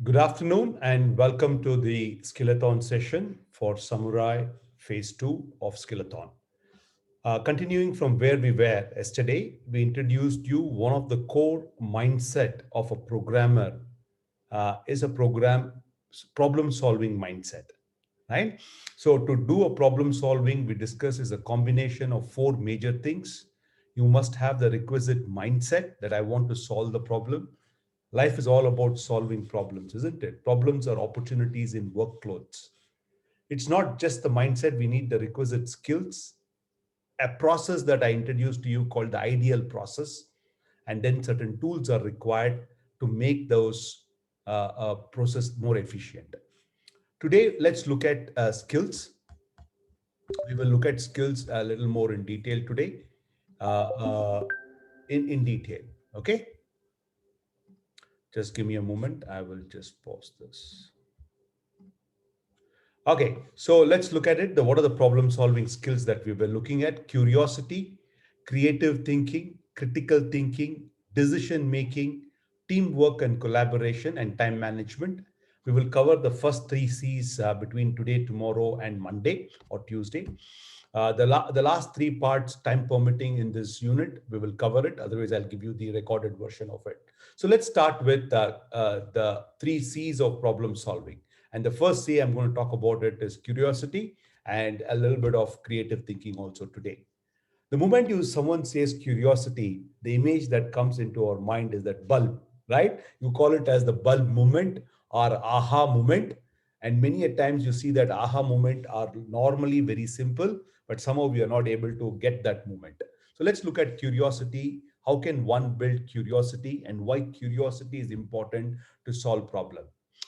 Good afternoon and welcome to the Skillathon session for Samurai Phase 2 of Skillathon. Continuing from where we were yesterday, we introduced you one of the core mindset of a programmer is a problem solving mindset, right? So to do a problem solving, we discuss is a combination of four major things. You must have the requisite mindset that I want to solve the problem. Life is all about solving problems, isn't it? Problems are opportunities in workloads. It's not just the mindset, we need the requisite skills, a process that I introduced to you called the ideal process, and then certain tools are required to make those process more efficient. Today, let's look at skills. We will look at skills a little more in detail today, in detail. Okay, just give me a moment. I will just pause this. Okay, so let's look at it. What are the problem solving skills that we were looking at? Curiosity, creative thinking, critical thinking, decision making, teamwork and collaboration, and time management. We will cover the first three C's between today, tomorrow, and Monday or Tuesday. The last three parts, time permitting in this unit, we will cover it. Otherwise, I'll give you the recorded version of it. So let's start with the three C's of problem solving. And the first C I'm going to talk about it is curiosity and a little bit of creative thinking also today. The moment someone says curiosity, the image that comes into our mind is that bulb, right? You call it as the bulb moment or aha moment. And many a times you see that aha moment are normally very simple, but somehow we are not able to get that moment. So let's look at curiosity. How can one build curiosity and why curiosity is important to solve problem?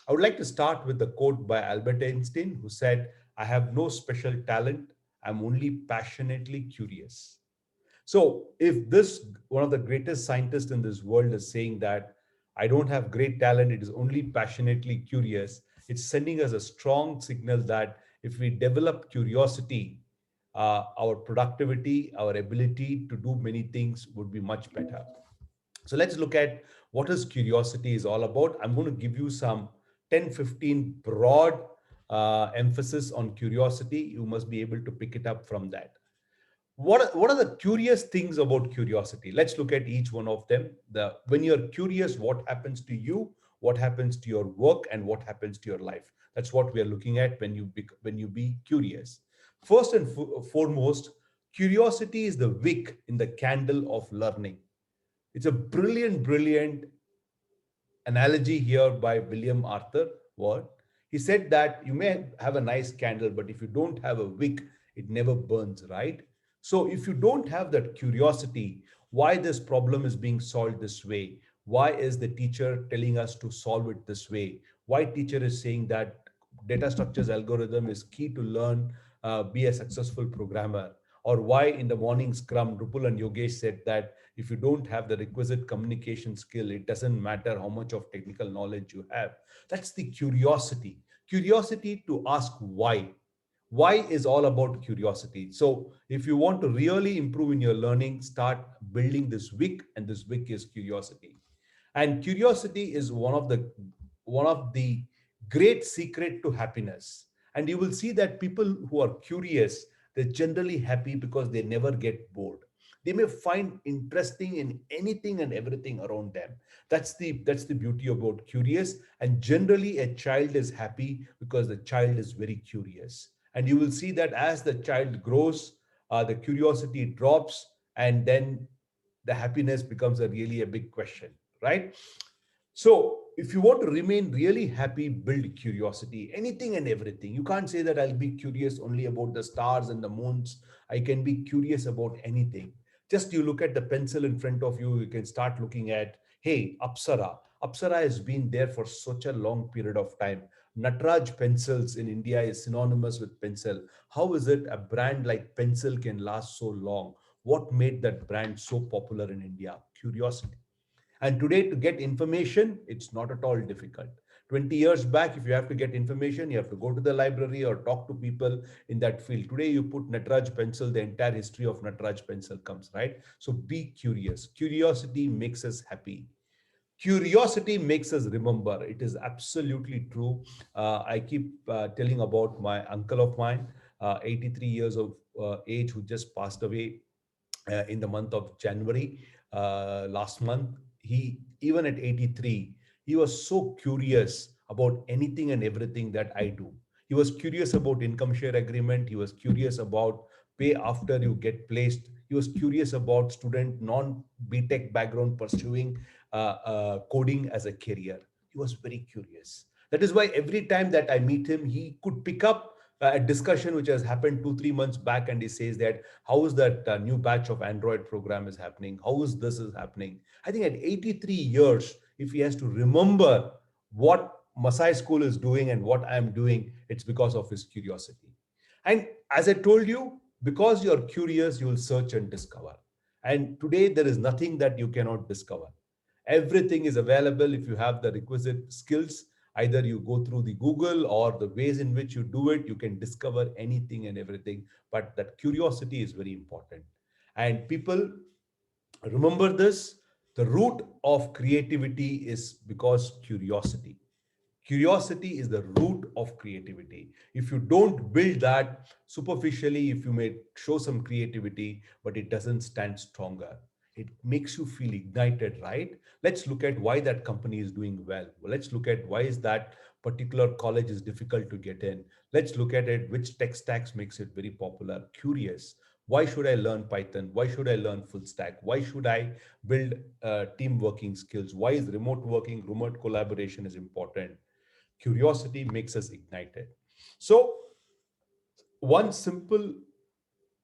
I would like to start with the quote by Albert Einstein, who said, I have no special talent. I'm only passionately curious. So if this one of the greatest scientists in this world is saying that I don't have great talent, it is only passionately curious, it's sending us a strong signal that if we develop curiosity, our productivity, our ability to do many things would be much better. So let's look at what is curiosity is all about. I'm going to give you some 10, 15 broad emphasis on curiosity. You must be able to pick it up from that. What are the curious things about curiosity? Let's look at each one of them. When you're curious, what happens to you, what happens to your work, and what happens to your life? That's what we are looking at when you be curious. First and foremost, curiosity is the wick in the candle of learning. It's a brilliant analogy here by William Arthur Ward. He said that you may have a nice candle, but if you don't have a wick, it never burns, right? So if you don't have that curiosity, why this problem is being solved this way? Why is the teacher telling us to solve it this way? Why teacher is saying that data structures algorithm is key to learn, be a successful programmer? Or why in the morning scrum, Rupul and Yogesh said that if you don't have the requisite communication skill, it doesn't matter how much of technical knowledge you have. That's the curiosity. Curiosity to ask why. Why is all about curiosity. So if you want to really improve in your learning, start building this wick, and this wick is curiosity. And curiosity is one of the great secret to happiness. And you will see that people who are curious, they're generally happy because they never get bored. They may find interesting in anything and everything around them. That's the beauty about curious. And generally a child is happy because the child is very curious. And you will see that as the child grows, the curiosity drops, and then the happiness becomes a big question, right? So, if you want to remain really happy, build curiosity, anything and everything. You can't say that I'll be curious only about the stars and the moons. I can be curious about anything. Just you look at the pencil in front of you, you can start looking at, hey, Apsara. Apsara has been there for such a long period of time. Natraj pencils in India is synonymous with pencil. How is it a brand like pencil can last so long? What made that brand so popular in India? Curiosity. And today, to get information, it's not at all difficult. 20 years back, if you have to get information, you have to go to the library or talk to people in that field. Today, you put Natraj pencil, the entire history of Natraj pencil comes, right? So be curious. Curiosity makes us happy. Curiosity makes us remember. It is absolutely true. I keep telling about my uncle of mine, 83 years of age, who just passed away in the month of January last month. He, even at 83, he was so curious about anything and everything that I do. He was curious about income share agreement. He was curious about pay after you get placed. He was curious about student non BTech background pursuing coding as a career. He was very curious. That is why every time that I meet him, he could pick up a discussion which has happened 2 3 months back, and he says that how is that new batch of Android program is happening, how is this is happening. I think at 83 years, if he has to remember what Masai School is doing and what I am doing, it's because of his curiosity. And as I told you, because you're curious, you will search and discover. And today there is nothing that you cannot discover. Everything is available if you have the requisite skills. Either you go through the Google or the ways in which you do it, you can discover anything and everything. But that curiosity is very important. And people, remember this, the root of creativity is because curiosity. Curiosity is the root of creativity. If you don't build that superficially, if you may show some creativity, but it doesn't stand stronger, it makes you feel ignited, right? Let's look at why that company is doing well. Let's look at why is that particular college is difficult to get in. Let's look at it, which tech stacks makes it very popular. Curious. Why should I learn Python? Why should I learn full stack? Why should I build team working skills? Why is remote working, remote collaboration is important? Curiosity makes us ignited. So, one simple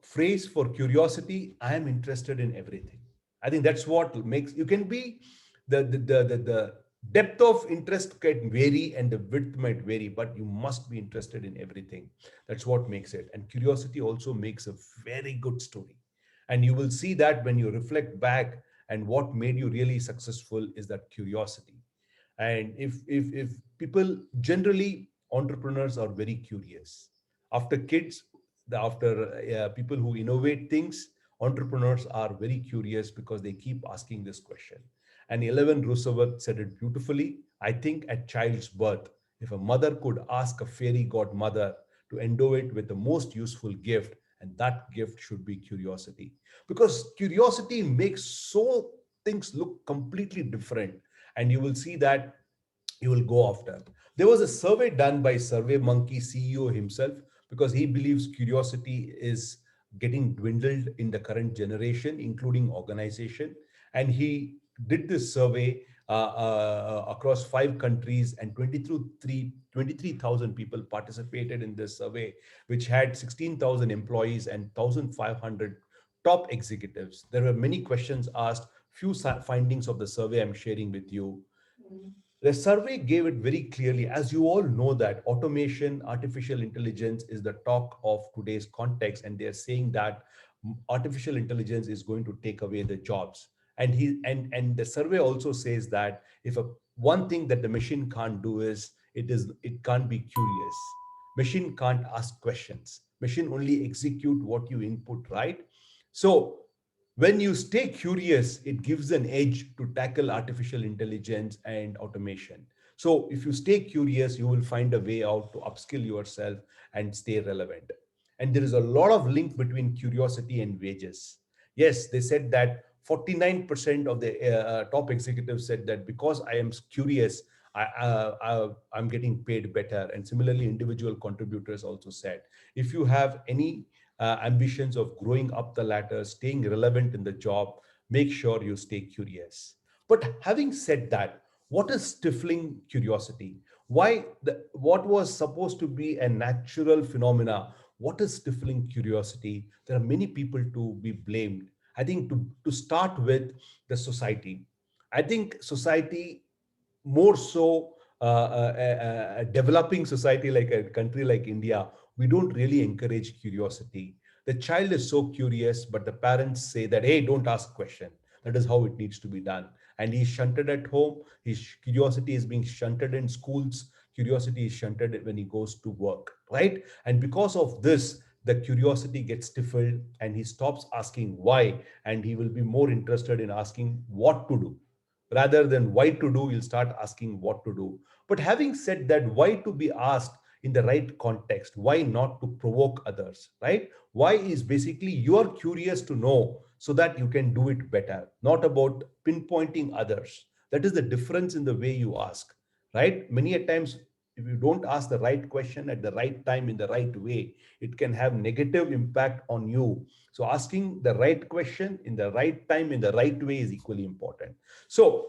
phrase for curiosity: I am interested in everything. I think that's what makes you can be the depth of interest can vary and the width might vary, but you must be interested in everything. That's what makes it. And curiosity also makes a very good story. And you will see that when you reflect back, and what made you really successful is that curiosity. And if people generally, entrepreneurs are very curious after kids, after people who innovate things, entrepreneurs are very curious because they keep asking this question. And Eleven Roosevelt said it beautifully. I think at child's birth, if a mother could ask a fairy godmother to endow it with the most useful gift, and that gift should be curiosity, because curiosity makes so things look completely different. And you will see that you will go after. There was a survey done by SurveyMonkey CEO himself, because he believes curiosity is getting dwindled in the current generation, including organization. And he did this survey across 5 countries, and 23,000 people participated in this survey, which had 16,000 employees and 1,500 top executives. There were many questions asked, few findings of the survey I'm sharing with you. The survey gave it very clearly. As you all know, that automation, artificial intelligence is the talk of today's context, and they're saying that artificial intelligence is going to take away the jobs. And the survey also says that if a one thing that the machine can't do is it can't be curious. Machine can't ask questions. Machine only execute what you input, right? So when you stay curious, it gives an edge to tackle artificial intelligence and automation. So if you stay curious, you will find a way out to upskill yourself and stay relevant. And there is a lot of link between curiosity and wages. Yes, they said that 49% of the top executives said that because I am curious, I'm getting paid better. And similarly, individual contributors also said, if you have any ambitions of growing up the ladder, staying relevant in the job, make sure you stay curious. But having said that, what is stifling curiosity? What was supposed to be a natural phenomena? What is stifling curiosity? There are many people to be blamed. I think to start with the society. I think society more so a developing society like a country like India, we don't really encourage curiosity. The child is so curious, but the parents say that, hey, don't ask question. That is how it needs to be done. And he's shunted at home. His curiosity is being shunted in schools. Curiosity is shunted when he goes to work, right? And because of this, the curiosity gets stifled and he stops asking why, and he will be more interested in asking what to do. Rather than why to do, you'll start asking what to do. But having said that, why to be asked in the right context? Why not to provoke others, right? Why is basically you're curious to know so that you can do it better, not about pinpointing others. That is the difference in the way you ask, right? Many a times, if you don't ask the right question at the right time in the right way, it can have negative impact on you. So asking the right question in the right time in the right way is equally important. So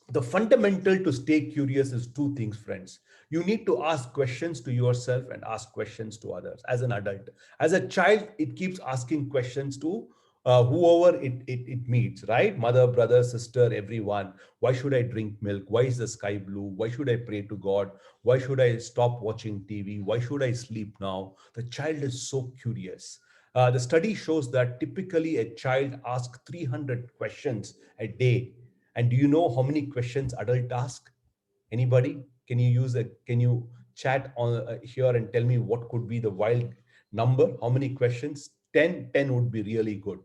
the fundamental to stay curious is two things, friends. You need to ask questions to yourself and ask questions to others as an adult. As a child, it keeps asking questions to whoever it meets, right? Mother, brother, sister, everyone. Why should I drink milk? Why is the sky blue? Why should I pray to God? Why should I stop watching TV? Why should I sleep now? The child is so curious. The study shows that typically a child asks 300 questions a day. And do you know how many questions adult ask? Anybody? Can you chat on here and tell me what could be the wild number? How many questions? 10. 10 would be really good.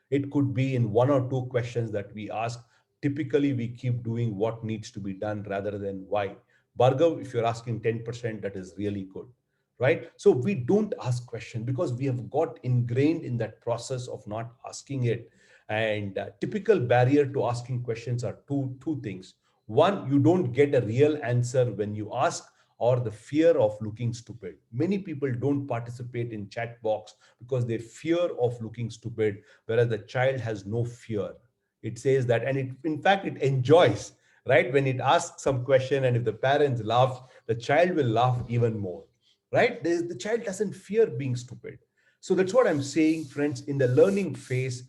It could be in one or two questions that we ask. Typically, we keep doing what needs to be done rather than why. Bhargav, if you're asking 10%, that is really good, right? So we don't ask questions because we have got ingrained in that process of not asking it. And typical barrier to asking questions are two things. One, you don't get a real answer when you ask, or the fear of looking stupid. Many people don't participate in chat box because they fear of looking stupid, whereas the child has no fear. It says that, and it, in fact, it enjoys, right? When it asks some question, and if the parents laugh, the child will laugh even more, right? The child doesn't fear being stupid. So that's what I'm saying, friends. In the learning phase,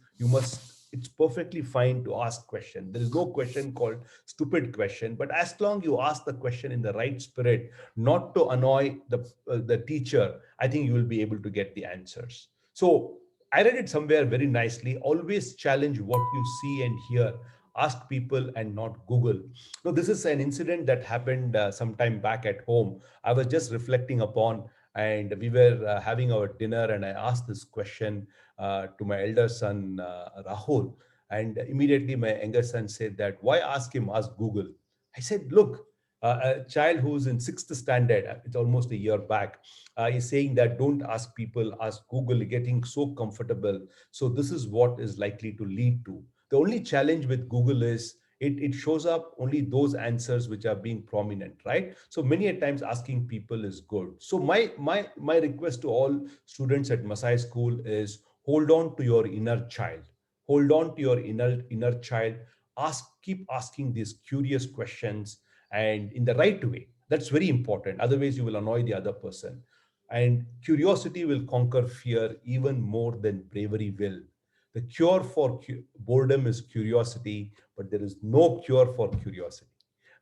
it's perfectly fine to ask question. There is no question called stupid question, but as long you ask the question in the right spirit, not to annoy the teacher, I think you will be able to get the answers. So I read it somewhere very nicely. Always challenge what you see and hear. Ask people and not Google. No, this is an incident that happened some time back at home. I was just reflecting upon, and we were having our dinner, and I asked this question to my elder son, Rahul. And immediately my younger son said that, why ask him, ask Google? I said, look, a child who's in sixth standard, it's almost a year back, is saying that don't ask people, ask Google, getting so comfortable. So this is what is likely to lead to. The only challenge with Google is it shows up only those answers which are being prominent, right? So many a times asking people is good. So my request to all students at Masai School is, hold on to your inner child. Hold on to your inner child. Keep asking these curious questions, and in the right way. That's very important. Otherwise, you will annoy the other person. And curiosity will conquer fear even more than bravery will. The cure for boredom is curiosity, but there is no cure for curiosity,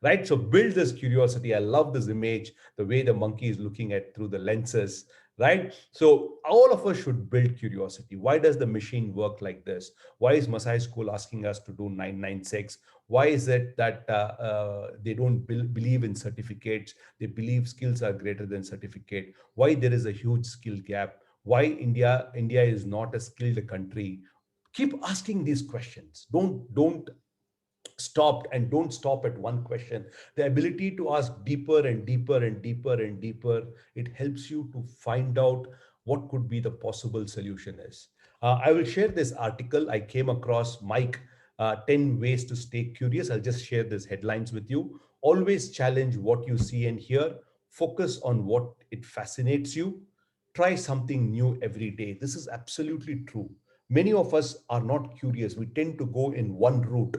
right? So build this curiosity. I love this image, the way the monkey is looking at through the lenses, right? So all of us should build curiosity. Why does the machine work like this? Why is Masai School asking us to do 996? Why is it that they don't believe in certificates? They believe skills are greater than certificate. Why there is a huge skill gap? Why India is not a skilled country? Keep asking these questions. Don't stop, and don't stop at one question. The ability to ask deeper and deeper and deeper and deeper, it helps you to find out what could be the possible solution is. I will share this article I came across, Mike, 10 ways to stay curious. I'll just share these headlines with you. Always challenge what you see and hear. Focus on what it fascinates you. Try something new every day. This is absolutely true. Many of us are not curious. We tend to go in one route,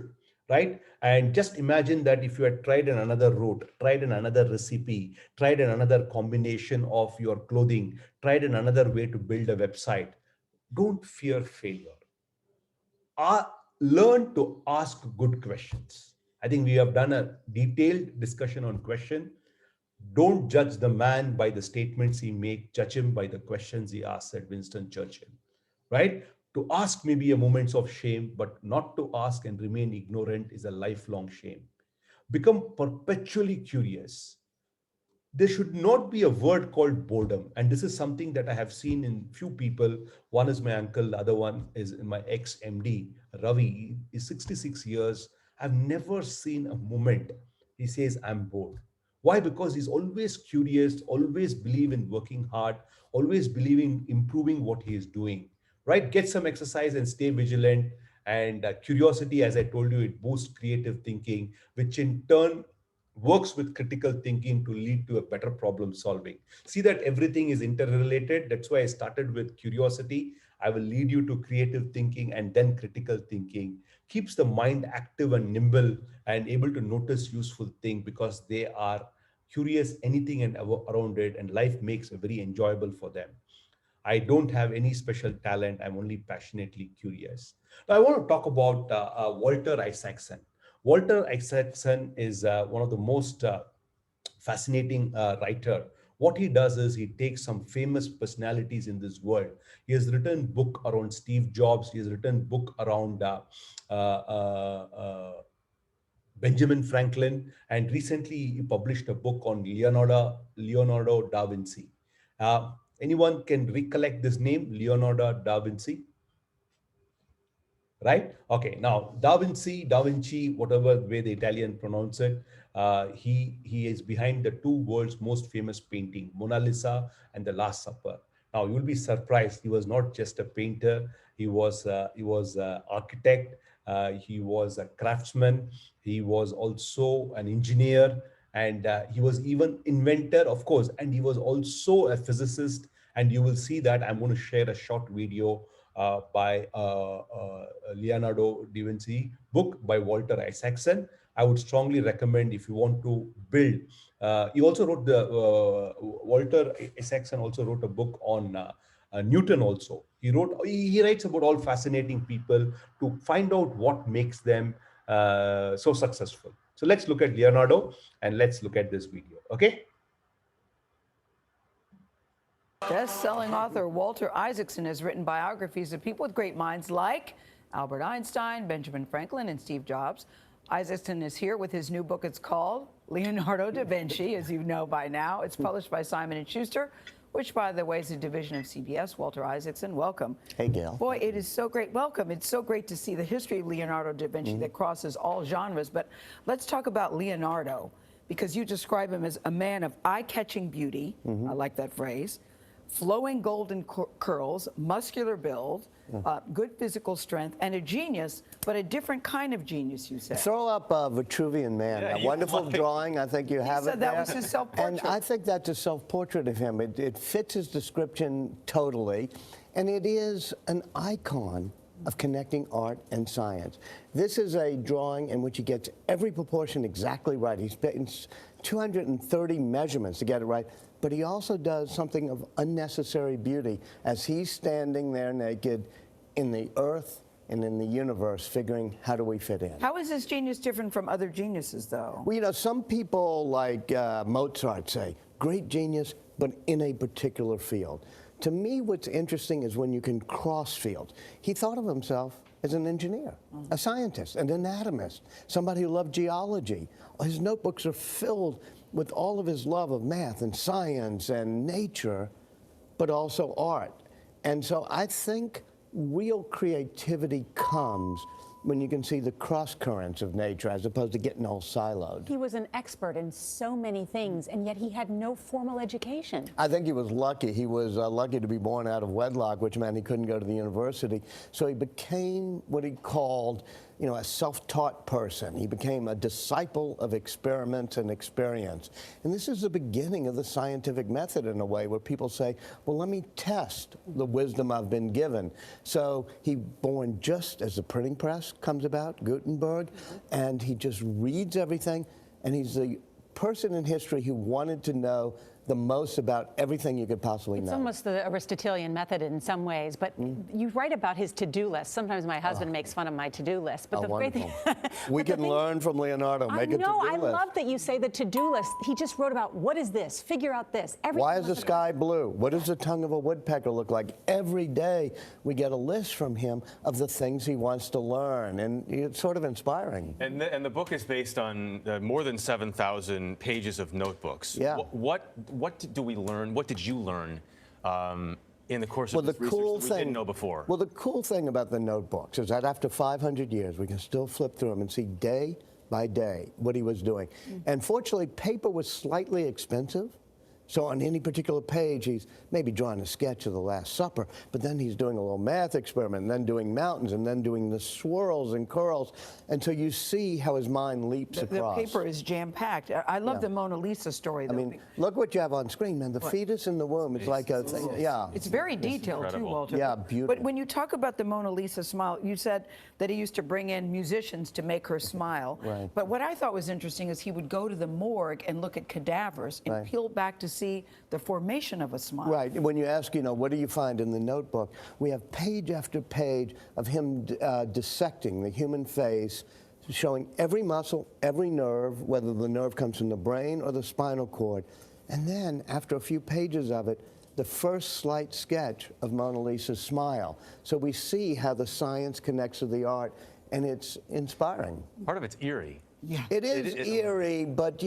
right? And just imagine that if you had tried in another route, tried in another recipe, tried in another combination of your clothing, tried in another way to build a website, don't fear failure. uh, Learn to ask good questions. I think we have done a detailed discussion on question. Don't judge the man by the statements he makes, judge him by the questions he asks, said Winston Churchill, right? To ask may be a moment of shame, but not to ask and remain ignorant is a lifelong shame. Become perpetually curious. There should not be a word called boredom. And this is something that I have seen in few people. One is my uncle, the other one is my ex MD, Ravi, is 66 years. I've never seen a moment he says, I'm bored. Why? Because he's always curious, always believe in working hard, always believing improving what he is doing, right? Get some exercise and stay vigilant. And curiosity, as I told you, it boosts creative thinking, which in turn works with critical thinking to lead to a better problem solving. See that everything is interrelated. That's why I started with curiosity. I will lead you to creative thinking and then critical thinking. Keeps the mind active and nimble and able to notice useful things because they are curious anything and around it, and life makes it very enjoyable for them. I don't have any special talent. I'm only passionately curious. Now, I want to talk about Walter Isaacson. Walter Isaacson is one of the most fascinating writer. What he does is he takes some famous personalities in this world. He has written book around Steve Jobs. He has written book around uh, uh, uh, Benjamin Franklin, and recently he published a book on Leonardo da Vinci. Uh, Anyone can recollect this name, Leonardo da Vinci? Right? Okay. Now, Da Vinci, whatever way the Italian pronounce it, he is behind the two world's most famous painting, Mona Lisa and The Last Supper. Now, you'll be surprised. He was not just a painter. He was architect. He was a craftsman. He was also an engineer, and he was even inventor, of course. And he was also a physicist. And you will see that I'm going to share a short video by Leonardo da Vinci, book by Walter Isaacson. I would strongly recommend if you want to build. He also wrote Walter Isaacson also wrote a book on Newton. Also, he writes about all fascinating people to find out what makes them so successful. So let's look at Leonardo and let's look at this video. Okay. Best-selling author Walter Isaacson has written biographies of people with great minds like Albert Einstein, Benjamin Franklin, and Steve Jobs. Isaacson is here with his new book. It's called Leonardo da Vinci, as you know by now. It's published by Simon & Schuster, which, by the way, is a division of CBS. Walter Isaacson, welcome. Hey, Gail. Boy, it is so great. Welcome. It's so great to see the history of Leonardo da Vinci that crosses all genres. But let's talk about Leonardo, because you describe him as a man of eye-catching beauty. I like that phrase. Flowing golden curls, muscular build, good physical strength, and a genius, but a different kind of genius, you said. Throw up Vitruvian Man, that wonderful drawing. I think you have said it that there. was his self-portrait. And I think that's a self-portrait of him. It fits his description totally, and it is an icon of connecting art and science. This is a drawing in which he gets every proportion exactly right. He spends 230 measurements to get it right, but he also does something of unnecessary beauty as he's standing there naked in the earth and in the universe, figuring how do we fit in. How is this genius different from other geniuses, though? Well, you know, some people like Mozart say, great genius, but in a particular field. To me, what's interesting is when you can cross fields. He thought of himself as an engineer, a scientist, an anatomist, somebody who loved geology. His notebooks are filled with all of his love of math and science and nature, but also art. And so I think real creativity comes when you can see the cross currents of nature as opposed to getting all siloed. He was an expert in so many things, and yet he had no formal education. I think he was lucky. He was lucky to be born out of wedlock, which meant he couldn't go to the university. So he became what he called, you know, a self-taught person. He became a disciple of experiment and experience. And this is the beginning of the scientific method in a way where people say, well, let me test the wisdom I've been given. So he born just as the printing press comes about, Gutenberg, and he just reads everything. And he's the person in history who wanted to know the most about everything you could possibly know. It's almost the Aristotelian method in some ways, but you write about his to-do list. Sometimes my husband makes fun of my to-do list. But the great thing, we can learn from Leonardo. Make a to-do list. I love that you say the to-do list. He just wrote about what is this? Figure out this. Why is the sky blue? What does the tongue of a woodpecker look like? Every day we get a list from him of the things he wants to learn, and it's sort of inspiring. And the book is based on more than 7,000 pages of notebooks. Yeah. What do we learn? What did you learn in the course Well, of the this research cool that we thing, didn't know before? Well, the cool thing about the notebooks is that after 500 years, we can still flip through them and see day by day what he was doing. And fortunately, paper was slightly expensive. So on any particular page, he's maybe drawing a sketch of the Last Supper, but then he's doing a little math experiment, and then doing mountains, and then doing the swirls and curls. And so you see how his mind leaps across. The paper is jam-packed. I love the Mona Lisa story, though. I mean, look what you have on screen, man. The fetus in the womb is like a, yeah. It's very detailed, too, incredible. Walter. Yeah, beautiful. But when you talk about the Mona Lisa smile, you said that he used to bring in musicians to make her smile. Right. But what I thought was interesting is he would go to the morgue and look at cadavers and Right. peel back to see the formation of a smile. Right. When you ask, what do you find in the notebook? We have page after page of him dissecting the human face, showing every muscle, every nerve, whether the nerve comes from the brain or the spinal cord. And then, after a few pages of it, the first slight sketch of Mona Lisa's smile. So we see how the science connects to the art, and it's inspiring. Part of it's eerie. Yeah. It is eerie, but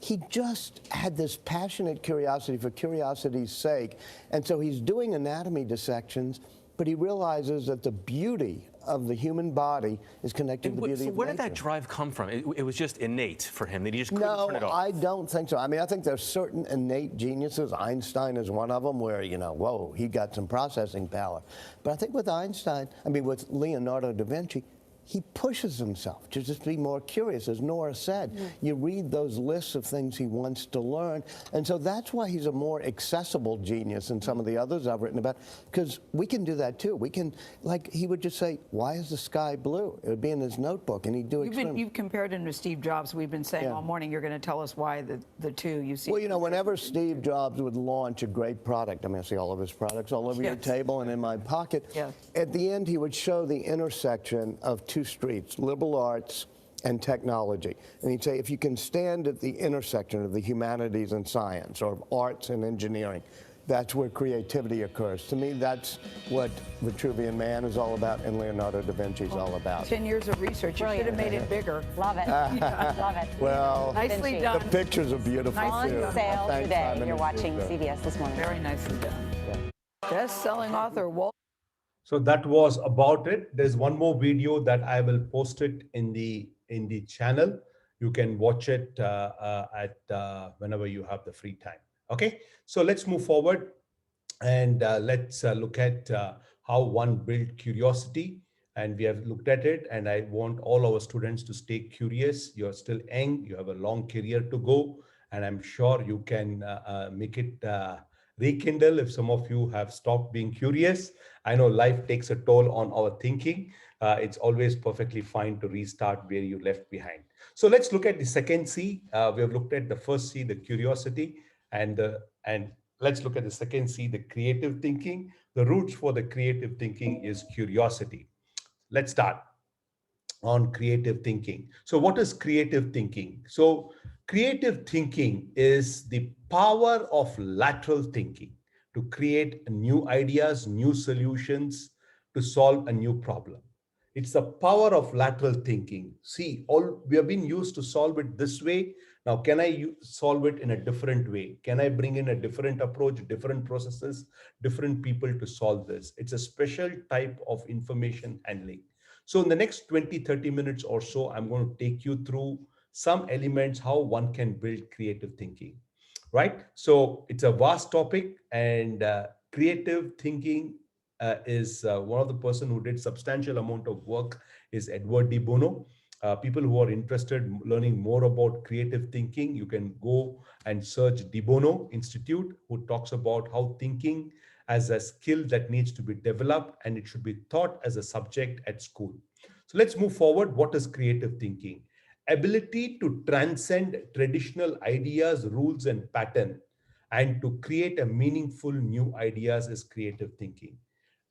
he just had this passionate curiosity for curiosity's sake. And so he's doing anatomy dissections, but he realizes that the beauty of the human body is connected to the beauty So of where did that nature. drive come from? It was just innate for him that he just couldn't No, turn it off. I don't think so. I mean, I think there's certain innate geniuses. Einstein is one of them where, whoa, he got some processing power. But I think with with Leonardo da Vinci, he pushes himself to just be more curious. As Nora said, you read those lists of things he wants to learn. And so that's why he's a more accessible genius than some of the others I've written about, because we can do that too. We can, like, he would just say, why is the sky blue? It would be in his notebook, and he'd do experiments. You've compared him to Steve Jobs. We've been saying all morning you're going to tell us why the two you see. Well, whenever Steve Jobs would launch a great product, I see all of his products all over your table and in my pocket. Yes. At the end, he would show the intersection of two streets, liberal arts and technology. And he'd say, if you can stand at the intersection of the humanities and science, or of arts and engineering, that's where creativity occurs. To me, that's what Vitruvian Man is all about and Leonardo da Vinci is all about. 10 years of research. You should have made it bigger. Love it. Love it. Well, Nicely Vinci. done. the pictures are beautiful, On too. sale Thanks, today. Simon You're and watching Schuster. CBS this morning. Very nicely done. Best-selling author Walt. So that was about it. There's one more video that I will post it in the channel. You can watch it at whenever you have the free time. Okay, so let's move forward and let's look at how one built curiosity. And we have looked at it, and I want all our students to stay curious. You're still young, you have a long career to go, and I'm sure you can make it rekindle if some of you have stopped being curious. I know life takes a toll on our thinking. It's always perfectly fine to restart where you left behind. So let's look at the second C. We have looked at the first C, the curiosity, and let's look at the second C, the creative thinking. The roots for the creative thinking is curiosity. Let's start on creative thinking. So what is creative thinking? So creative thinking is the power of lateral thinking to create new ideas, new solutions to solve a new problem. It's the power of lateral thinking. See, we have been used to solve it this way. Now, can I solve it in a different way? Can I bring in a different approach, different processes, different people to solve this? It's a special type of information handling. So in the next 20, 30 minutes or so, I'm going to take you through some elements, how one can build creative thinking, right? So it's a vast topic, and creative thinking is one of the person who did substantial amount of work is Edward de Bono. People who are interested in learning more about creative thinking, you can go and search De Bono Institute, who talks about how thinking as a skill that needs to be developed, and it should be taught as a subject at school. So let's move forward. What is creative thinking? Ability to transcend traditional ideas, rules, and pattern, and to create a meaningful new ideas is creative thinking.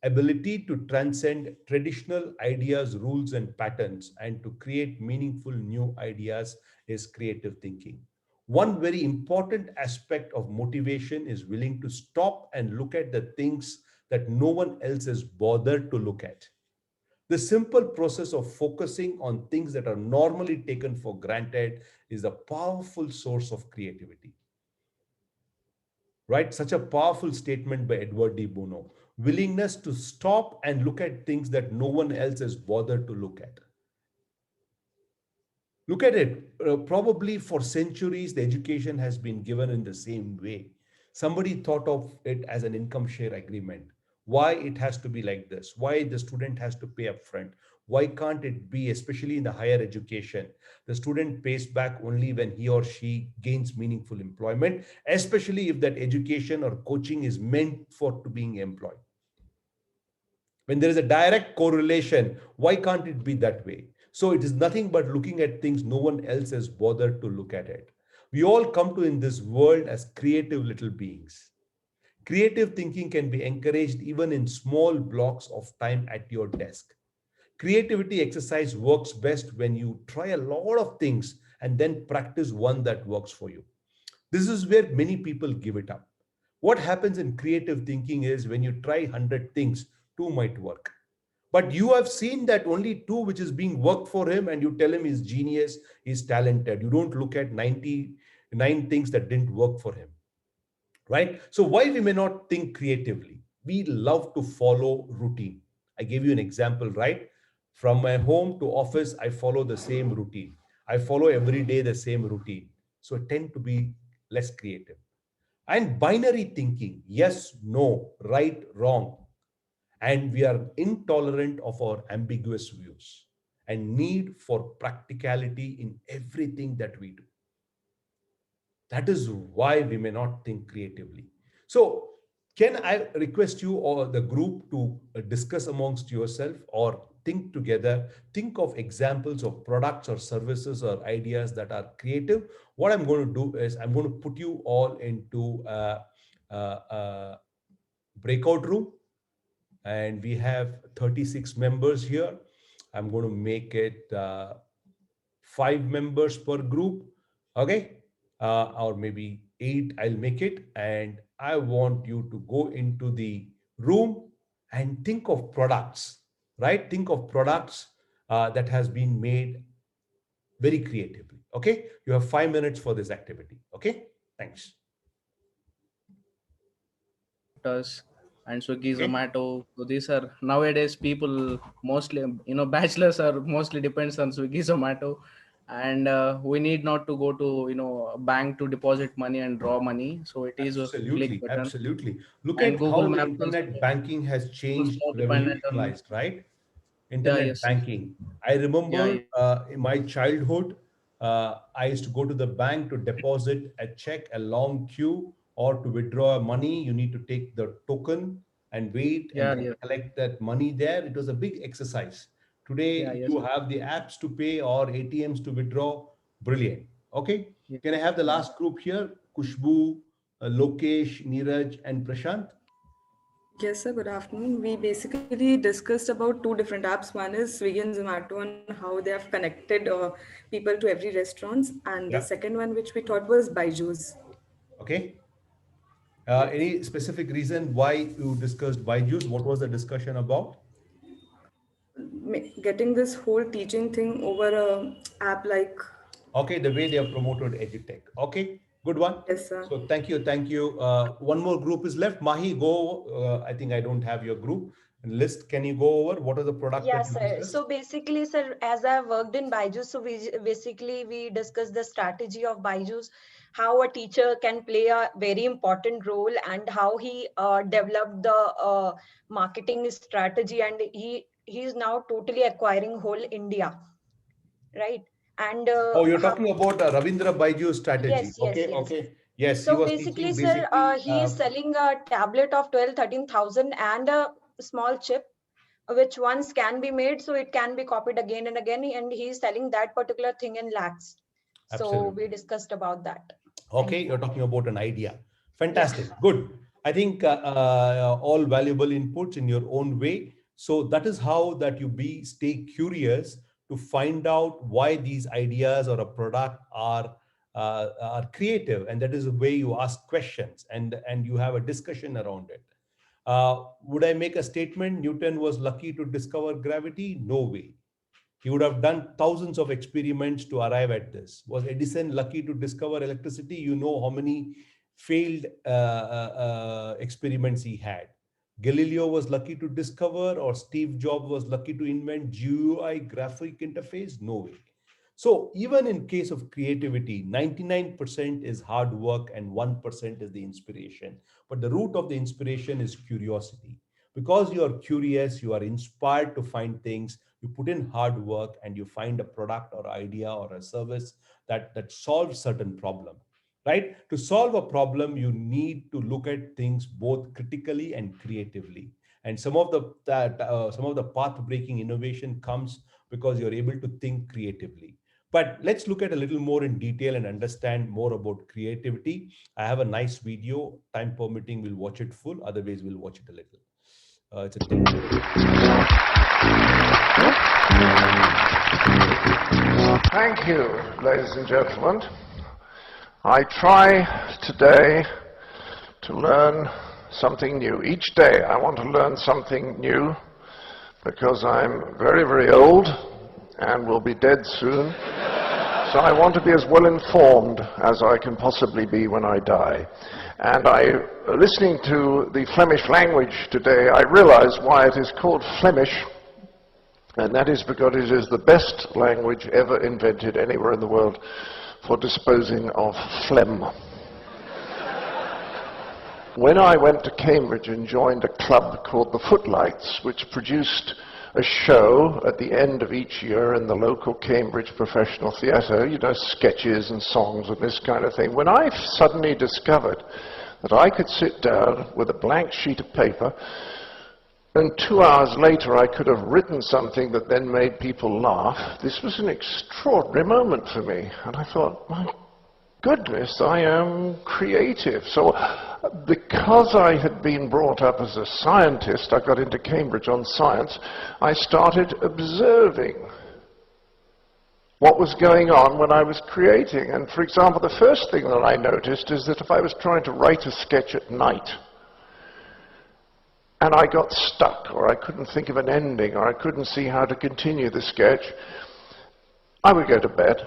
Ability to transcend traditional ideas, rules, and patterns, and to create meaningful new ideas is creative thinking. One very important aspect of motivation is willing to stop and look at the things that no one else is bothered to look at. The simple process of focusing on things that are normally taken for granted is a powerful source of creativity. right? Such a powerful statement by Edward de Bono. Willingness to stop and look at things that no one else has bothered to look at. Look at it. Probably for centuries, the education has been given in the same way. Somebody thought of it as an income share agreement. Why it has to be like this? Why the student has to pay upfront? Why can't it be, especially in the higher education, the student pays back only when he or she gains meaningful employment, especially if that education or coaching is meant for to being employed. When there is a direct correlation, why can't it be that way? So it is nothing but looking at things no one else has bothered to look at it. We all come to in this world as creative little beings. Creative thinking can be encouraged even in small blocks of time at your desk. Creativity exercise works best when you try a lot of things and then practice one that works for you. This is where many people give it up. What happens in creative thinking is when you try 100 things, two might work. But you have seen that only two which is being worked for him, and you tell him he's genius, he's talented. You don't look at 99 things that didn't work for him, right? So why we may not think creatively? We love to follow routine. I gave you an example, right? From my home to office, I follow the same routine. I follow every day the same routine. So I tend to be less creative. And binary thinking, yes, no, right, wrong. And we are intolerant of our ambiguous views and need for practicality in everything that we do. That is why we may not think creatively. So, can I request you or the group to discuss amongst yourself or think together, think of examples of products or services or ideas that are creative? What I'm going to do is I'm going to put you all into a breakout room, and we have 36 members here. I'm going to make it 5 members per group, okay? Or maybe 8, I'll make it. And I want you to go into the room and think of products, right? Think of products that has been made very creatively, okay? You have 5 minutes for this activity, okay? Thanks. Us and Swiggy, Okay. Zomato. So these are nowadays people mostly, bachelors are mostly depends on Swiggy, Zomato, and we need not to go to a bank to deposit money and draw money. So it is a click Absolutely, button. absolutely. Look And at Google how Maps also, internet banking has people changed, more dependent on. revolutionized, right? Yeah, Internet yes, banking. I yeah, remember yeah, in my childhood, I used to go to the bank to deposit a check, a long queue, or to withdraw money. You need to take the token and wait and yeah, then yeah, collect that money there. It was a big exercise. yeah, Today, yes, you have the apps to pay or ATMs to withdraw. Brilliant. Okay. yeah. Can I have the last group here? Kushbu, Lokesh, Neeraj, and Prashant. Yes, sir. Good afternoon. We basically discussed about two different apps. One is Swiggy and Zomato and how they have connected people to every restaurants, and the Yeah. second one, which we thought was Byju's. Okay. Yes, Any specific reason why you discussed Byju's? What was the discussion about? getting this whole teaching thing over a app like Okay, the way they have promoted edutech. Okay, good one. yes, sir. So thank you, thank you. One more group is left. Mahi, go. I think I don't have your group list. Can you go over what are the product that Yes, you sir. discussed? So basically, sir, as I worked in Byju's, so we discussed the strategy of Byju's, how a teacher can play a very important role, and how he developed the marketing strategy, and he is now totally acquiring whole India, right? And Oh, you're how talking about Ravindra Byju's strategy. yes, yes, Okay, yes. okay. Yes, he So was basically, teaching sir, basically. he is selling a tablet of 12, 13,000 and a small chip which once can be made, so it can be copied again and again, and he's selling that particular thing in lakhs. So we Absolutely. discussed about that. Okay, Thank you're you. talking about an idea. Yeah. Fantastic. Good. I think all valuable inputs in your own way. So that is how that you be stay curious to find out why these ideas or a product are creative, and that is the way you ask questions and you have a discussion around it. Would I make a statement? Newton was lucky to discover gravity? No way. He would have done thousands of experiments to arrive at this. Was Edison lucky to discover electricity? You know how many failed experiments he had. Galileo was lucky to discover, or Steve Jobs was lucky to invent GUI graphic interface? No way. So even in case of creativity, 99% is hard work and 1% is the inspiration. But the root of the inspiration is curiosity. Because you are curious, you are inspired to find things, you put in hard work and you find a product or idea or a service that solves certain problem. Right? To solve a problem, you need to look at things both critically and creatively. And some of the path-breaking innovation comes because you're able to think creatively. But let's look at a little more in detail and understand more about creativity. I have a nice video. Time permitting, we'll watch it full. Otherwise, we'll watch it a little. It's a 10-minute video. Thank you, ladies and gentlemen. I try today to learn something new. Each day I want to learn something new because I'm very, very old and will be dead soon. So I want to be as well informed as I can possibly be when I die. And listening to the Flemish language today, I realize why it is called Flemish, and that is because it is the best language ever invented anywhere in the world for disposing of phlegm. When I went to Cambridge and joined a club called the Footlights, which produced a show at the end of each year in the local Cambridge professional theatre, you know, sketches and songs and this kind of thing, when I suddenly discovered that I could sit down with a blank sheet of paper and 2 hours later I could have written something that then made people laugh, this was an extraordinary moment for me. And I thought, my goodness, I am creative. So because I had been brought up as a scientist, I got into Cambridge on science, I started observing what was going on when I was creating. And for example, the first thing that I noticed is that if I was trying to write a sketch at night, and I got stuck, or I couldn't think of an ending, or I couldn't see how to continue the sketch, I would go to bed.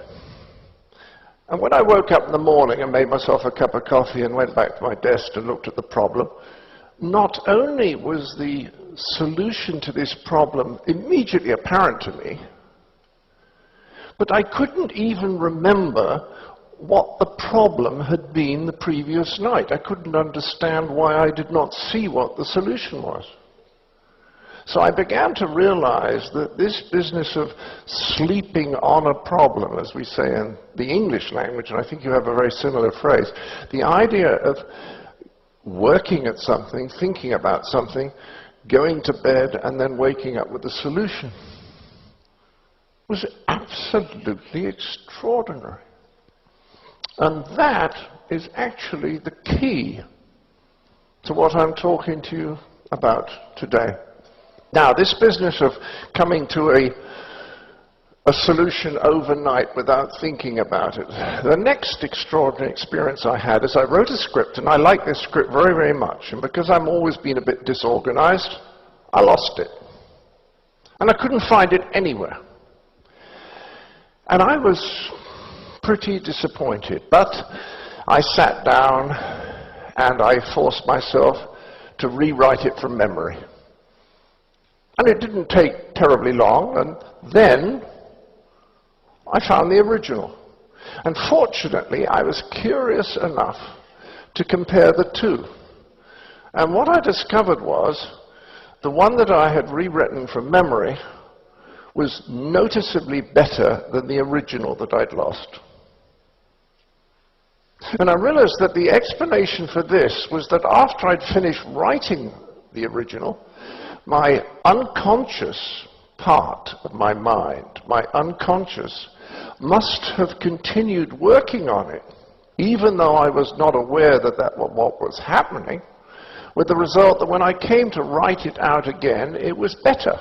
And when I woke up in the morning and made myself a cup of coffee and went back to my desk and looked at the problem, not only was the solution to this problem immediately apparent to me, but I couldn't even remember what the problem had been the previous night. I couldn't understand why I did not see what the solution was. So I began to realize that this business of sleeping on a problem, as we say in the English language, and I think you have a very similar phrase, the idea of working at something, thinking about something, going to bed, and then waking up with a solution, was absolutely extraordinary. And that is actually the key to what I'm talking to you about today. Now, this business of coming to a solution overnight without thinking about it. The next extraordinary experience I had is I wrote a script, and I like this script very, very much. And because I've always been a bit disorganized, I lost it. And I couldn't find it anywhere. And I was pretty disappointed, but I sat down and I forced myself to rewrite it from memory. And it didn't take terribly long, and then I found the original. And fortunately, I was curious enough to compare the two. And what I discovered was the one that I had rewritten from memory was noticeably better than the original that I'd lost. And I realized that the explanation for this was that after I'd finished writing the original, my unconscious part of my mind, my unconscious, must have continued working on it, even though I was not aware that that was what was happening, with the result that when I came to write it out again, it was better.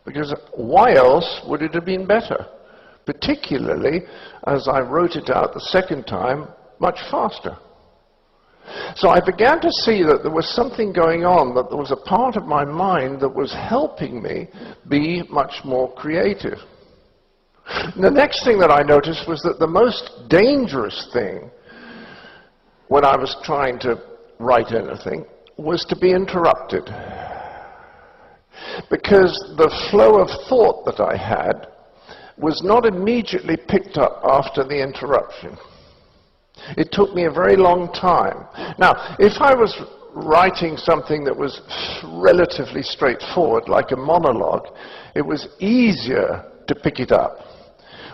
Because why else would it have been better? Particularly as I wrote it out the second time much faster. So I began to see that there was something going on, that there was a part of my mind that was helping me be much more creative. The next thing that I noticed was that the most dangerous thing when I was trying to write anything was to be interrupted. Because the flow of thought that I had was not immediately picked up after the interruption. It took me a very long time. Now, if I was writing something that was relatively straightforward, like a monologue, it was easier to pick it up.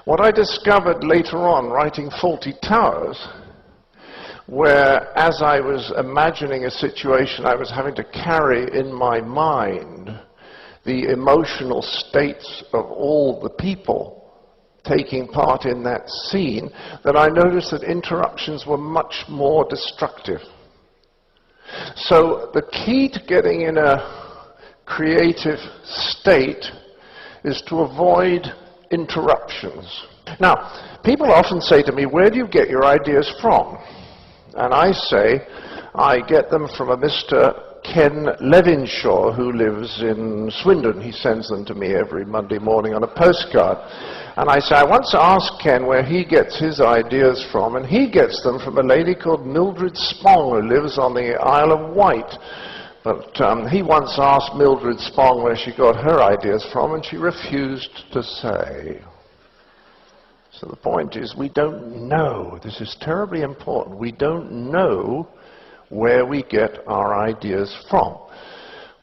What I discovered later on, writing Faulty Towers, where as I was imagining a situation, I was having to carry in my mind the emotional states of all the people taking part in that scene, that I noticed that interruptions were much more destructive. So the key to getting in a creative state is to avoid interruptions. Now, people often say to me, where do you get your ideas from? And I say, I get them from a Mr. Ken Levinshaw, who lives in Swindon. He sends them to me every Monday morning on a postcard. And I say, I once asked Ken where he gets his ideas from, and he gets them from a lady called Mildred Spong, who lives on the Isle of Wight. But he once asked Mildred Spong where she got her ideas from, and she refused to say. So the point is, we don't know. This is terribly important. We don't know where we get our ideas from.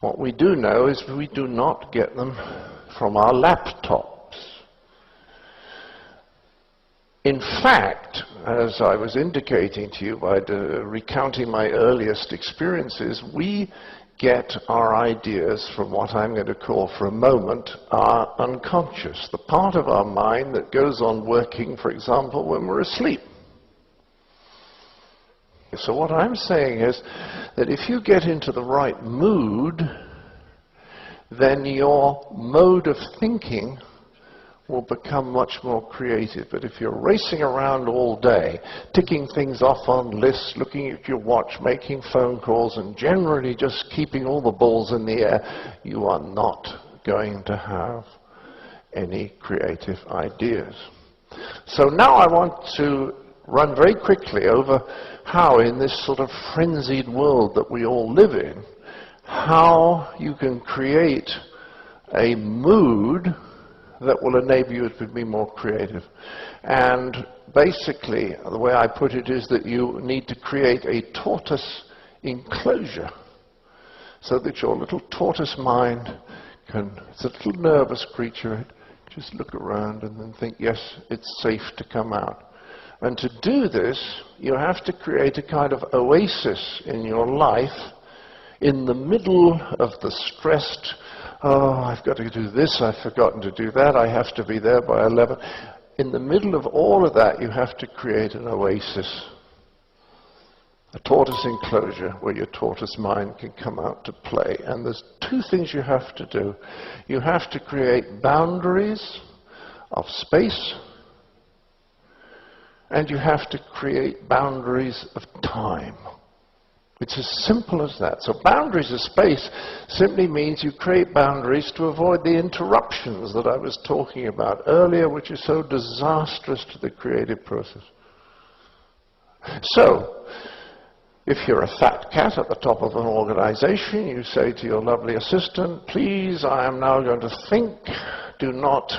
What we do know is we do not get them from our laptops. In fact, as I was indicating to you by recounting my earliest experiences, we get our ideas from what I'm going to call for a moment our unconscious, the part of our mind that goes on working, for example, when we're asleep. So what I'm saying is that if you get into the right mood, then your mode of thinking will become much more creative. But if you're racing around all day, ticking things off on lists, looking at your watch, making phone calls, and generally just keeping all the balls in the air, you are not going to have any creative ideas. So now I want to run very quickly over how, in this sort of frenzied world that we all live in, how you can create a mood that will enable you to be more creative. And basically, the way I put it is that you need to create a tortoise enclosure so that your little tortoise mind can, it's a little nervous creature, just look around and then think, yes, it's safe to come out. And to do this, you have to create a kind of oasis in your life in the middle of the stressed, oh, I've got to do this, I've forgotten to do that, I have to be there by 11. In the middle of all of that, you have to create an oasis, a tortoise enclosure where your tortoise mind can come out to play. And there's two things you have to do. You have to create boundaries of space, and you have to create boundaries of time. It's as simple as that. So boundaries of space simply means you create boundaries to avoid the interruptions that I was talking about earlier, which is so disastrous to the creative process. So, if you're a fat cat at the top of an organization, you say to your lovely assistant, please, I am now going to think, do not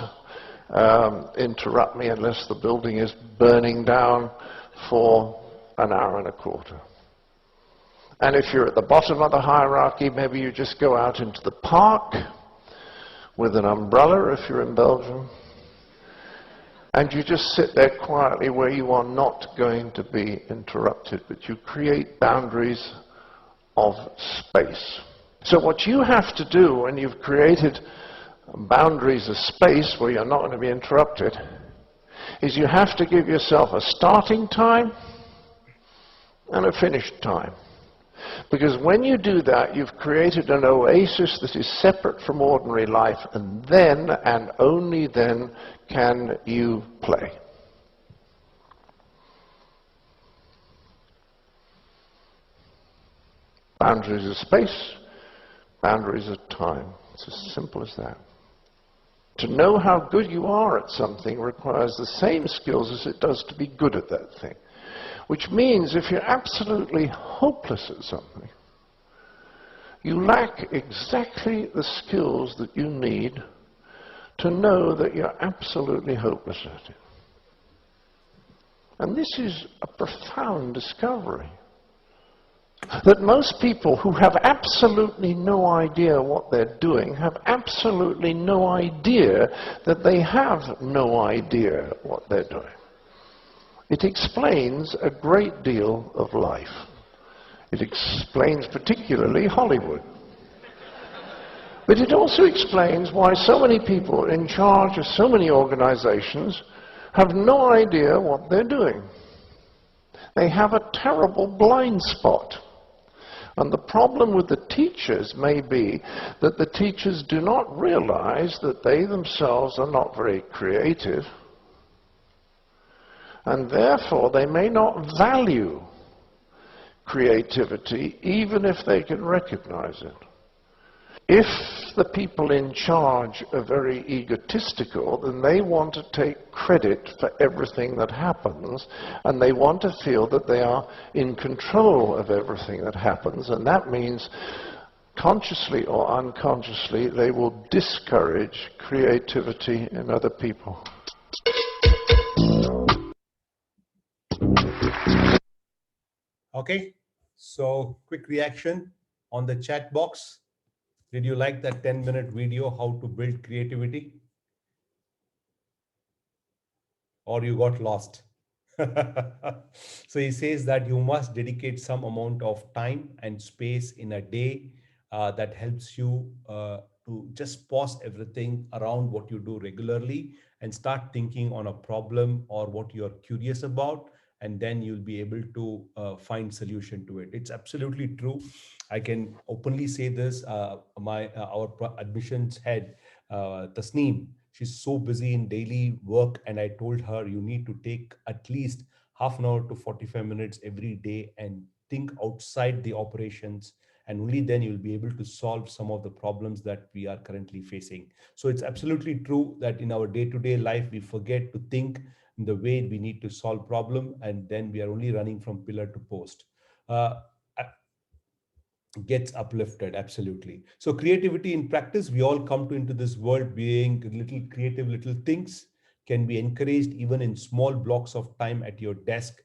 interrupt me unless the building is burning down for an hour and a quarter. And if you're at the bottom of the hierarchy, maybe you just go out into the park with an umbrella if you're in Belgium, and you just sit there quietly where you are not going to be interrupted, but you create boundaries of space. So what you have to do when you've created boundaries of space where you're not going to be interrupted is you have to give yourself a starting time and a finish time. Because when you do that, you've created an oasis that is separate from ordinary life, and then, and only then, can you play. Boundaries of space, boundaries of time. It's as simple as that. To know how good you are at something requires the same skills as it does to be good at that thing. which means if you're absolutely hopeless at something, you lack exactly the skills that you need to know that you're absolutely hopeless at it. And this is a profound discovery. That most people who have absolutely no idea what they're doing have absolutely no idea that they have no idea what they're doing. It explains a great deal of life. It explains particularly Hollywood. But it also explains why so many people in charge of so many organizations have no idea what they're doing. They have a terrible blind spot. And the problem with the teachers may be that the teachers do not realize that they themselves are not very creative, and therefore they may not value creativity even if they can recognize it. If the people in charge are very egotistical, then they want to take credit for everything that happens, and they want to feel that they are in control of everything that happens, and that means consciously or unconsciously they will discourage creativity in other people. Okay, so quick reaction on the chat box. Did you like that 10-minute video, how to build creativity? Or you got lost? So he says that you must dedicate some amount of time and space in a day that helps you to just pause everything around what you do regularly and start thinking on a problem or what you're curious about, and then you'll be able to find solution to it. It's absolutely true. I can openly say this. Our admissions head, Tasneem, she's so busy in daily work, and I told her you need to take at least half an hour to 45 minutes every day and think outside the operations, and only then you'll be able to solve some of the problems that we are currently facing. So it's absolutely true that in our day-to-day life we forget to think in the way we need to solve problem, and then we are only running from pillar to post. uh, Gets uplifted. Absolutely. So creativity in practice, we all come to into this world being little creative little things, can be encouraged even in small blocks of time at your desk.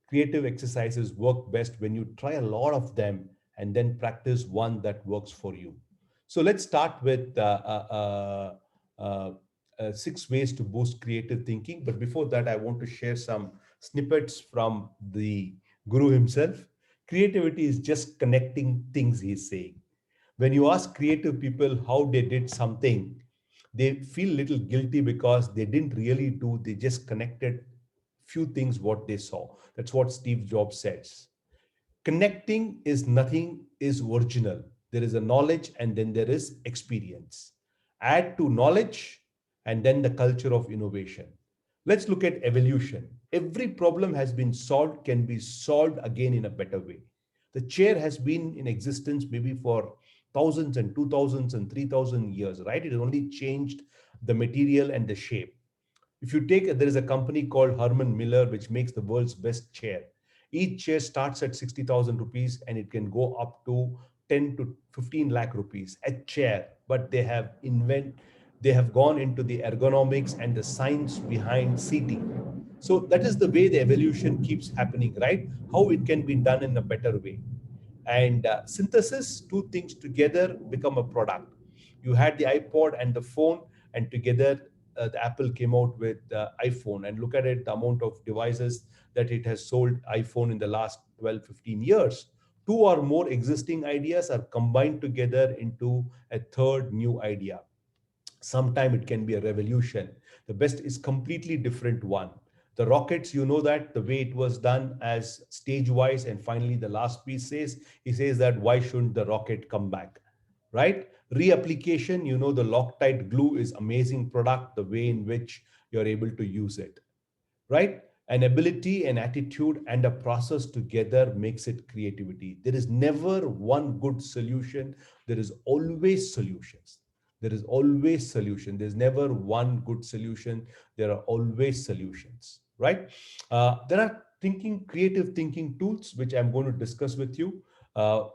Creative exercises work best when you try a lot of them and then practice one that works for you. So let's start with 6 ways to boost creative thinking. But before that, I want to share some snippets from the guru himself. Creativity is just connecting things, he's saying. When you ask creative people how they did something, they feel a little guilty because they didn't really do, they just connected few things what they saw. That's what Steve Jobs says. Connecting is nothing is original. There is a knowledge and then there is experience. Add to knowledge and then the culture of innovation. Let's look at evolution. Every problem has been solved, can be solved again in a better way. The chair has been in existence maybe for thousands and 2000s and 3000 years, right? It has only changed the material and the shape. If you take, there is a company called Herman Miller, which makes the world's best chair. Each chair starts at 60,000 rupees and it can go up to 10 to 15 lakh rupees a chair. But they have gone into the ergonomics and the science behind seating. So that is the way the evolution keeps happening, right? How it can be done in a better way. And synthesis, two things together become a product. You had the iPod and the phone, and together the Apple came out with iPhone. And look at it, the amount of devices that it has sold iPhone in the last 12, 15 years. Two or more existing ideas are combined together into a third new idea. Sometime it can be a revolution. The best is completely different one. The rockets, you know, that the way it was done as stage wise, and finally the last piece says, he says that why shouldn't the rocket come back, right? Reapplication, you know, the Loctite glue is amazing product, the way in which you're able to use it, right? An ability, an attitude, and a process together makes it creativity. There is never one good solution. There is always solutions. There is always solution. There's never one good solution. There are always solutions, right? There are creative thinking tools, which I'm going to discuss with you.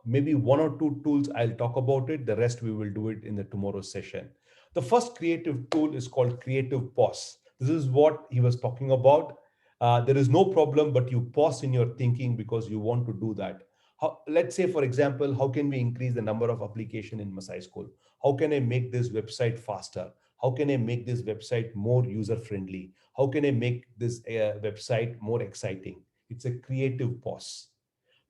Maybe one or two tools I'll talk about it. The rest we will do it in the tomorrow's session. The first creative tool is called creative pause. This is what he was talking about. There is no problem, but you pause in your thinking because you want to do that. Let's say, for example, how can we increase the number of application in Masai School? How can I make this website faster? How can I make this website more user friendly? How can I make this website more exciting? It's a creative pause.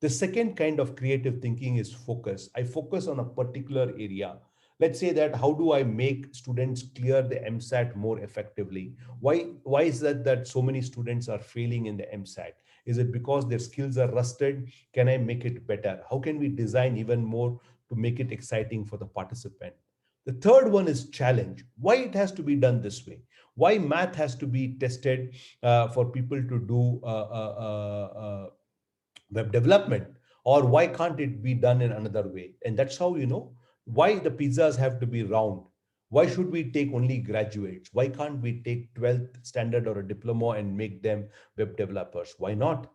The second kind of creative thinking is focus. I focus on a particular area. Let's say that how do I make students clear the MSAT more effectively? Why is that so many students are failing in the MSAT? Is it because their skills are rusted? Can I make it better? How can we design even more to make it exciting for the participant? The third one is challenge. Why it has to be done this way? Why math has to be tested for people to do web development, or why can't it be done in another way? And that's how you know why the pizzas have to be round. Why should we take only graduates? Why can't we take 12th standard or a diploma and make them web developers? Why not?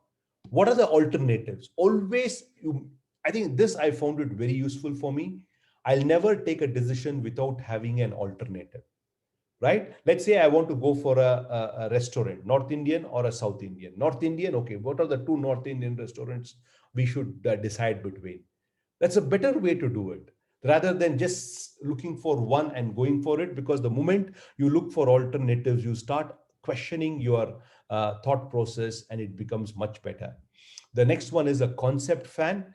What are the alternatives? Always you, I think this I found it very useful for me. I'll never take a decision without having an alternative, right? Let's say I want to go for a restaurant, North Indian or a South Indian. North Indian, okay, what are the two North Indian restaurants we should decide between? That's a better way to do it rather than just looking for one and going for it, because the moment you look for alternatives, you start questioning your thought process and it becomes much better. The next one is a concept fan.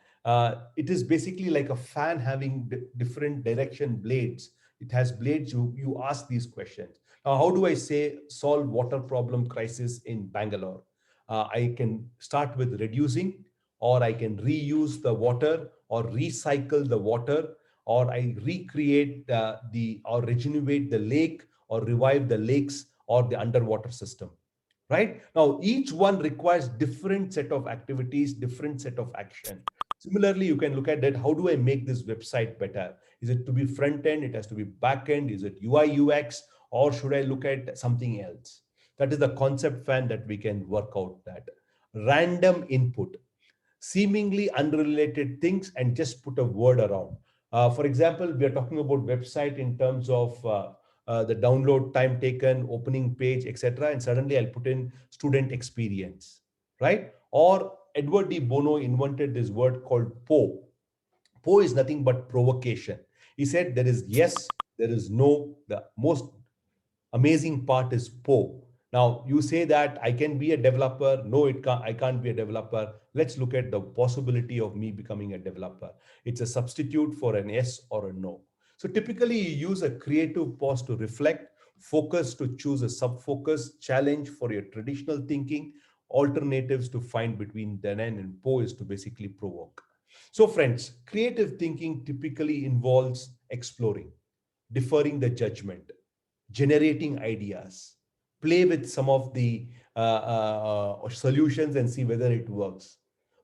It is basically like a fan having different direction blades. It has blades. You ask these questions. Now, how do I say solve water problem crisis in Bangalore? I can start with reducing, or I can reuse the water, or recycle the water, or I recreate or regenerate the lake, or revive the lakes or the underwater system. Right now, each one requires different set of activities, different set of action. Similarly, you can look at that. How do I make this website better? Is it to be front end? It has to be back end. Is it UI UX, or should I look at something else? That is the concept fan that we can work out. That random input, seemingly unrelated things, and just put a word around. For example, we are talking about website in terms of the download time taken, opening page, etc. And suddenly I'll put in student experience, right? Or Edward D. Bono invented this word called PO. PO is nothing but provocation. He said there is yes, there is no. The most amazing part is Po. Now you say that I can be a developer. No, I can't be a developer. Let's look at the possibility of me becoming a developer. It's a substitute for an yes or a no. So typically you use a creative pause to reflect, focus to choose a sub-focus, challenge for your traditional thinking, alternatives to find between then and Po is to basically provoke. So friends, creative thinking typically involves exploring, deferring the judgment, generating ideas, play with some of the solutions and see whether it works,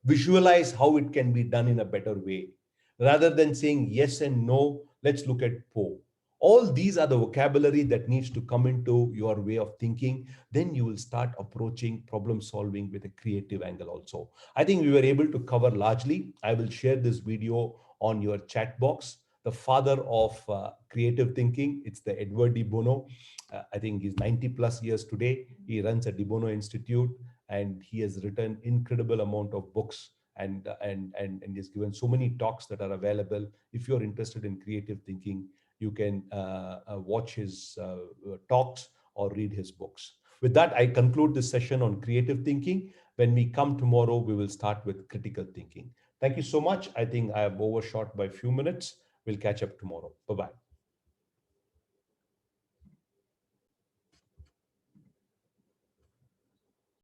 visualize how it can be done in a better way. Rather than saying yes and no, let's look at Po. All these are the vocabulary that needs to come into your way of thinking. Then you will start approaching problem solving with a creative angle also. I think we were able to cover largely. I will share this video on your chat box. The father of creative thinking, it's the Edward D. Bono. I think he's 90 plus years today. He runs a De Bono Institute, and he has written incredible amount of books, and he's given so many talks that are available. If you're interested in creative thinking, you can watch his talks or read his books. With that, I conclude this session on creative thinking. When we come tomorrow, we will start with critical thinking. Thank you so much. I think I have overshot by a few minutes. We'll catch up tomorrow. Bye-bye.